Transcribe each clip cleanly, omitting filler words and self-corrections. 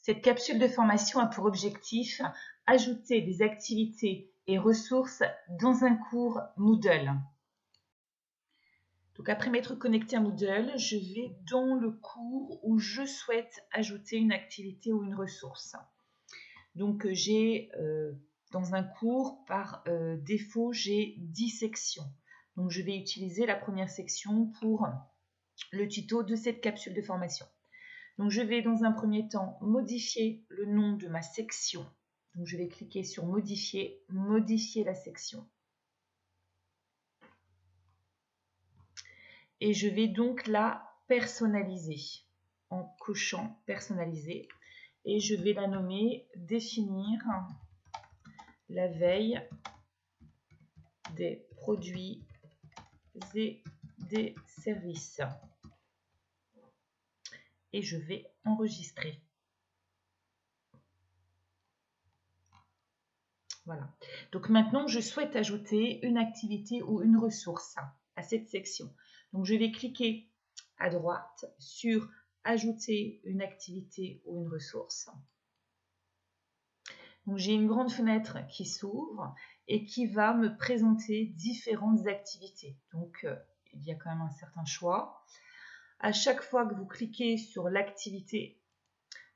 Cette capsule de formation a pour objectif ajouter des activités et ressources dans un cours Moodle. Donc après m'être connecté à Moodle, je vais dans le cours où je souhaite ajouter une activité ou une ressource. Donc j'ai dans un cours, par défaut, j'ai 10 sections. Donc je vais utiliser la première section pour le tuto de cette capsule de formation. Donc je vais dans un premier temps modifier le nom de ma section. Donc je vais cliquer sur modifier, modifier la section. Et je vais donc la personnaliser en cochant personnaliser. Et je vais la nommer définir la veille des produits et des services. Et je vais enregistrer. Voilà. Donc maintenant, je souhaite ajouter une activité ou une ressource à cette section. Donc je vais cliquer à droite sur ajouter une activité ou une ressource. Donc j'ai une grande fenêtre qui s'ouvre et qui va me présenter différentes activités. Donc il y a quand même un certain choix. À chaque fois que vous cliquez sur l'activité,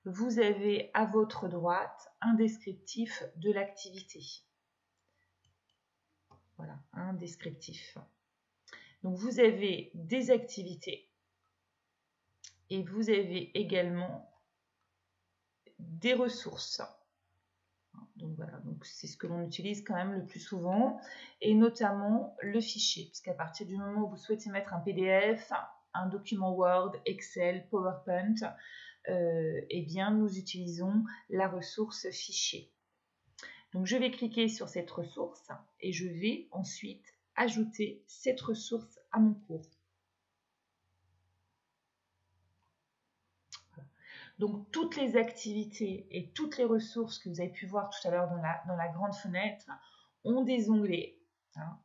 vous avez à votre droite un descriptif de l'activité. Voilà, un descriptif. Donc vous avez des activités et vous avez également des ressources. Donc voilà, donc c'est ce que l'on utilise quand même le plus souvent, et notamment le fichier, puisqu'à partir du moment où vous souhaitez mettre un PDF, un document Word, Excel, PowerPoint, eh bien nous utilisons la ressource fichier. Donc je vais cliquer sur cette ressource et je vais ensuite ajouter cette ressource à mon cours. Donc toutes les activités et toutes les ressources que vous avez pu voir tout à l'heure dans la grande fenêtre ont des onglets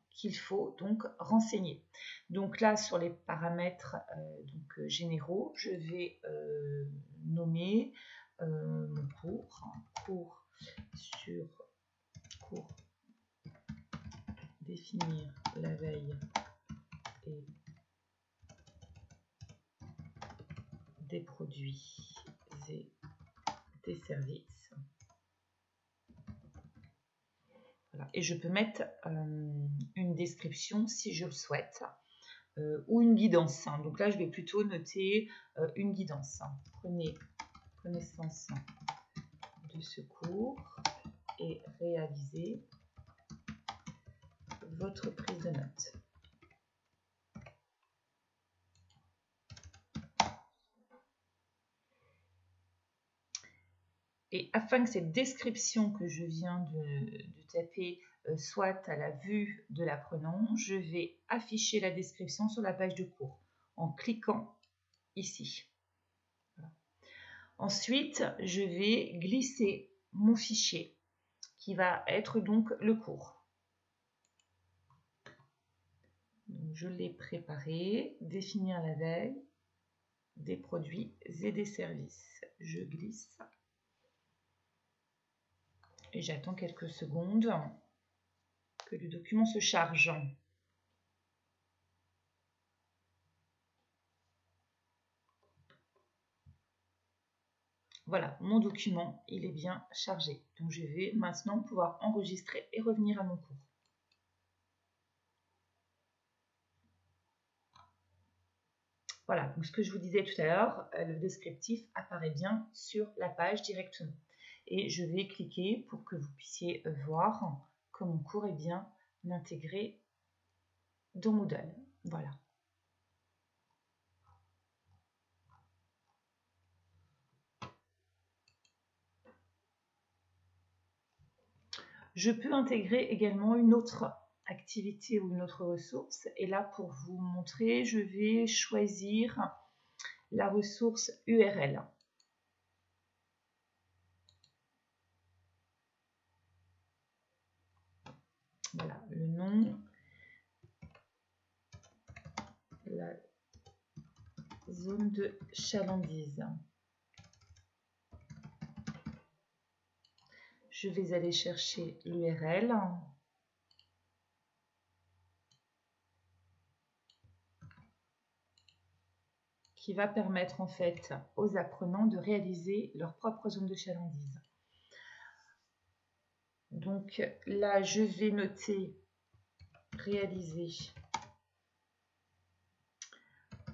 qu'il faut donc renseigner. Donc là sur les paramètres généraux, je vais nommer mon cours sur cours définir la veille et des produits et des services. Voilà. Et je peux mettre une description si je le souhaite ou une guidance. Donc là, je vais plutôt noter une guidance. Prenez connaissance de ce cours et réalisez votre prise de notes. Et afin que cette description que je viens de taper soit à la vue de l'apprenant, je vais afficher la description sur la page de cours en cliquant ici. Voilà. Ensuite, je vais glisser mon fichier qui va être donc le cours. Donc, je l'ai préparé, définir la veille, des produits et des services. Je glisse. Et j'attends quelques secondes que le document se charge. Voilà, mon document, il est bien chargé. Donc je vais maintenant pouvoir enregistrer et revenir à mon cours. Voilà, donc ce que je vous disais tout à l'heure, le descriptif apparaît bien sur la page directement. Et je vais cliquer pour que vous puissiez voir que mon cours est bien intégré dans Moodle. Voilà. Je peux intégrer également une autre activité ou une autre ressource. Et là, pour vous montrer, je vais choisir la ressource URL. Voilà, le nom, la zone de chalandise. Je vais aller chercher l'URL. Qui va permettre en fait aux apprenants de réaliser leur propre zone de chalandise. Donc là, je vais noter réaliser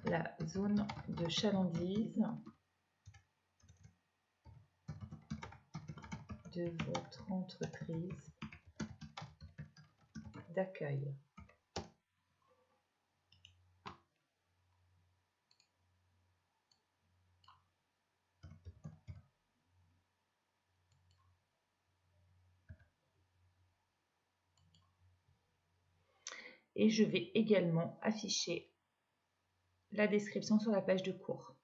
la zone de chalandise de votre entreprise d'accueil. Et je vais également afficher la description sur la page de cours.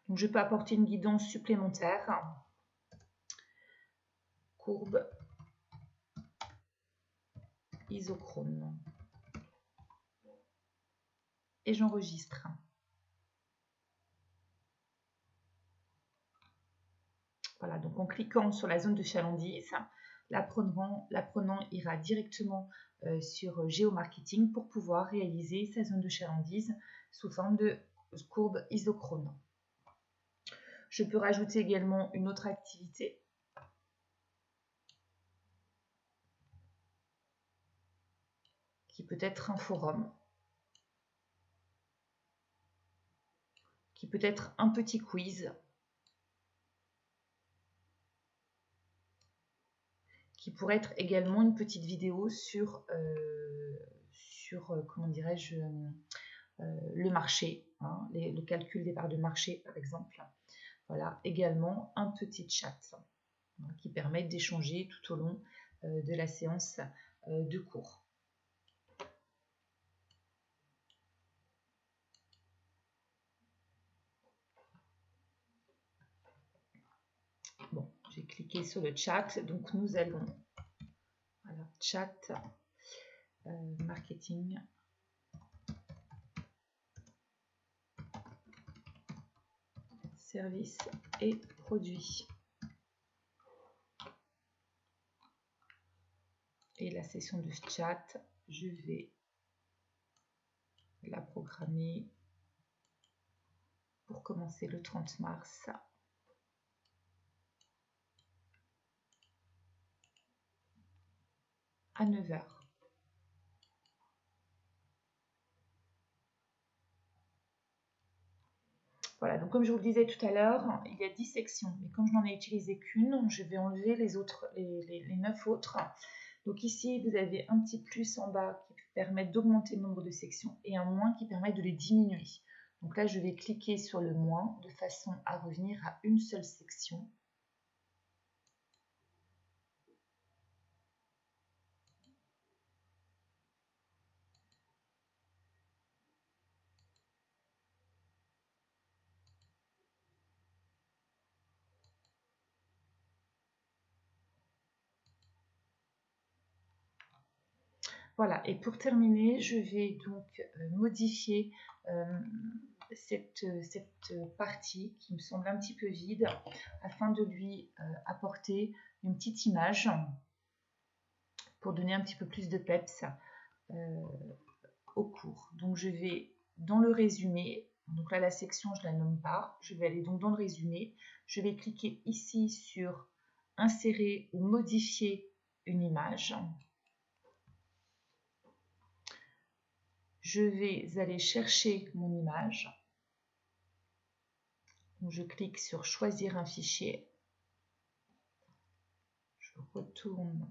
Donc, je peux apporter une guidance supplémentaire. Courbe isochrone. Et j'enregistre. Voilà, donc en cliquant sur la zone de chalandise, l'apprenant ira directement sur géomarketing pour pouvoir réaliser sa zone de chalandise sous forme de courbe isochrone. Je peux rajouter également une autre activité qui peut être un forum, qui peut être un petit quiz, qui pourrait être également une petite vidéo sur comment dirais-je, le marché, hein, le calcul des parts de marché par exemple. Voilà, également un petit chat qui permet d'échanger tout au long de la séance de cours. Bon, j'ai cliqué sur le chat, donc nous allons, voilà, chat, marketing, services et produits. Et la session de chat, je vais la programmer pour commencer le 30 mars. À 9 h. Voilà, donc comme je vous le disais tout à l'heure, il y a 10 sections, mais comme je n'en ai utilisé qu'une, je vais enlever les 9 autres. Donc ici, vous avez un petit plus en bas qui permet d'augmenter le nombre de sections et un moins qui permet de les diminuer. Donc là, je vais cliquer sur le moins de façon à revenir à une seule section. Voilà, et pour terminer, je vais donc modifier cette partie qui me semble un petit peu vide afin de lui apporter une petite image pour donner un petit peu plus de peps au cours. Donc je vais dans le résumé, donc là la section je ne la nomme pas, je vais aller donc dans le résumé, je vais cliquer ici sur insérer ou modifier une image. Je vais aller chercher mon image. Donc je clique sur choisir un fichier. Je retourne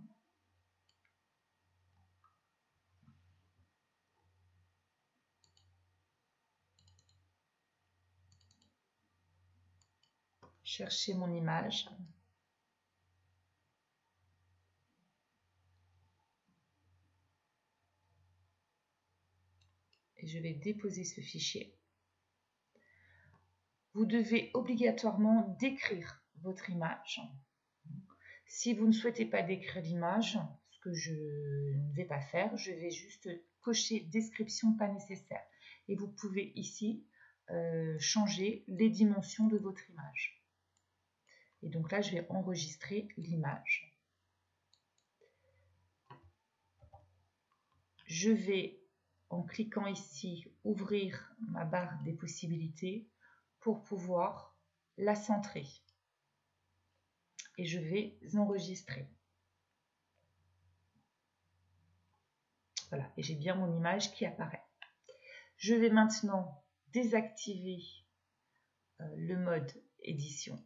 chercher mon image. Et je vais déposer ce fichier. Vous devez obligatoirement décrire votre image. Si vous ne souhaitez pas décrire l'image, ce que je ne vais pas faire, je vais juste cocher description pas nécessaire. Et vous pouvez ici changer les dimensions de votre image. Et donc là, je vais enregistrer l'image. Je vais, en cliquant ici, ouvrir ma barre des possibilités pour pouvoir la centrer. Et je vais enregistrer. Voilà, et j'ai bien mon image qui apparaît. Je vais maintenant désactiver le mode édition.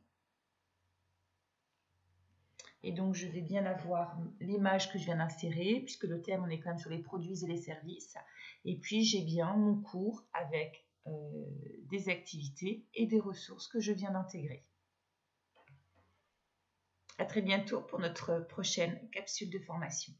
Et donc, je vais bien avoir l'image que je viens d'insérer, puisque le thème, on est quand même sur les produits et les services. Et puis, j'ai bien mon cours avec des activités et des ressources que je viens d'intégrer. À très bientôt pour notre prochaine capsule de formation.